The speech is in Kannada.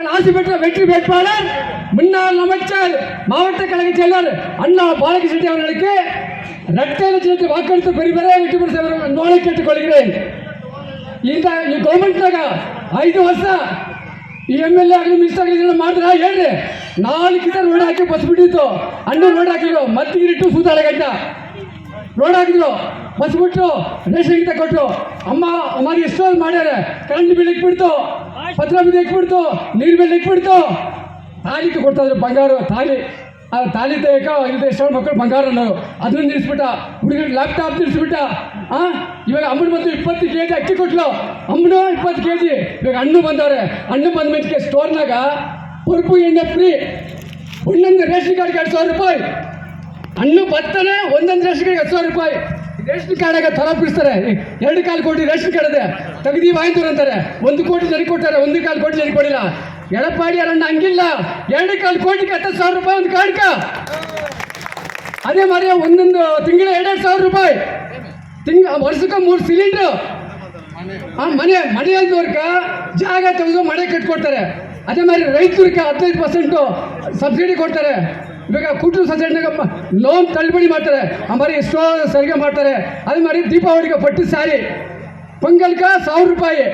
ஆசி பெற்ற வெற்றி வேட்பாளர் முன்னாள் அமைச்சர் மாவட்ட கழக செயலர் அண்ணா பாலகிருஷ்ணன் அவர்களுக்கு இரட்டை லட்சத்தை வாக்களித்து பெறுவதை வெற்றி பெற்ற நோயை கேட்டுக்கொள்கிறேன். இந்த ಗೌರ್ಮೆಂಟ್ನಾಗ 5 ವರ್ಷ ಈ MLA ಆಗಲಿ ಮಿನಿಸ್ಟರ್ ಆಗಲಿ ಮಾಡಿದ್ರೆ ಹೇಳ್ರಿ 4 ಕಿತ ರೋಡ್ ಹಾಕಿ ಬಸ್ ಬಿಟ್ಟಿತ್ತು. ಅಣ್ಣ ರೋಡ್ ಹಾಕಿದ್ರು ಮತ್ತಿಗಿರಿಟ್ಟು ಸೂತಾಳೆ ಗಂಟ ರೋಡ್ ಹಾಕಿದ್ರು ಬಸ್ ಬಿಟ್ಟು ರೇಷನ್ ಗಿಂತ ಕೊಟ್ಟರು. ಅಮ್ಮ ಎಷ್ಟೋ ಮಾಡ್ಯಾರೆ. ಕರೆಂಟ್ ಬಿಲ್ ಇಕ್ಬಿಡ್ತು, ಪತ್ರ ಬಿಲ್ ಇಕ್ಬಿಡ್ತು, ನೀರು ಬಿಲ್ ಇಕ್ಬಿಡ್ತು. ತಾಲಿಗೆ ಕೊಡ್ತಾ ಇದ್ರು ಬಂಗಾರ ತಾಲಿ. ಆ ತಾಲಿ ತೆಗೆಕ ಇಲ್ಲದೆ ಎಷ್ಟೋ ಮಕ್ಕಳು ಬಂಗಾರ ಅನ್ನೋರು ಅದನ್ನು ನಿಲ್ಲಿಸ್ಬಿಟ್ಟ. ಹುಡುಗರು ಲ್ಯಾಪ್ಟಾಪ್ ನಿಲ್ಲಿಸ್ಬಿಟ್ಟ. ಇವಾಗ ಅಮ್ಮನ ಬಂದು 20 kg ಅಕ್ಕಿ ಕೊಟ್ಲು. ಅಮ್ಮನು 20 kg. ಇವಾಗ ಹಣ್ಣು ಬಂದವ್ರೆ. ಹಣ್ಣು ಬಂದ ಮೇಲೆ ಸ್ಟೋರ್ನಾಗ ಪುರುಪು ಎಣ್ಣೆ ಫ್ರೀ. ಒಂದೊಂದು ರೇಷನ್ ಕಾರ್ಡ್ಗೆ 2,000 ರೂಪಾಯಿ. ಹಣ್ಣು ಬತ್ತನೆ ಒಂದೊಂದು ರೇಷನ್ ಕಾರ್ಡ್ಗೆ 10,000 ರೂಪಾಯಿ. ರೇಷನ್ ಕಾರ್ಡಾಗ ತಲಪಿಸ್ತಾರೆ. 2 ಕೋಟಿ ರೇಷನ್ ಕಾರ್ಡ್ ಇದೆ. ತೆಗ್ದಿ ವಾಯ್ತವ್ರು ಅಂತಾರೆ. 1 ಕೋಟಿ ಜನಕ್ಕೆ ಕೊಡ್ತಾರೆ, 1 ಕೋಟಿ ಜನಕ್ಕೆ ಕೊಡಿಲ್ಲ. ಎಡಪ್ಪಾಡಿ ಅವರನ್ನ ಹಂಗಿಲ್ಲ. 2 ಕೋಟಿಗೆ 10,000 ರೂಪಾಯಿ ಒಂದು ಕಾರ್ಡ್ಕ. ಅದೇ ಮಾರಿ ಒಂದೊಂದು ತಿಂಗಳ 2,000 ರೂಪಾಯಿ. ವರ್ಷಕ್ಕೆ 3 ಸಿಲಿಂಡ್ರು. ಮನೆ ಅಂದವ್ರಕ ಜಾಗ ತೆಗೆದು ಮನೆ ಕಟ್ಕೊಡ್ತಾರೆ. ಅದೇ ಮಾರಿ ರೈತರಿಗೆ 15% ಸಬ್ಸಿಡಿ ಕೊಡ್ತಾರೆ. ಇವಾಗ ಕೂಟರು ಸೊಸೈಟಿನಾಗ ಲೋನ್ ತಳ್ಳುಬಡಿ ಮಾಡ್ತಾರೆ. ಅಮಾರಿ ಎಷ್ಟೋ ಸರಿಗೆ ಮಾಡ್ತಾರೆ. ಅದೇ ಮಾರಿ ದೀಪಾವಳಿಗೆ ಪಟ್ಟು ಸಾರಿ, ಪೊಂಗಲ್ಕ 1,000 ರೂಪಾಯಿ.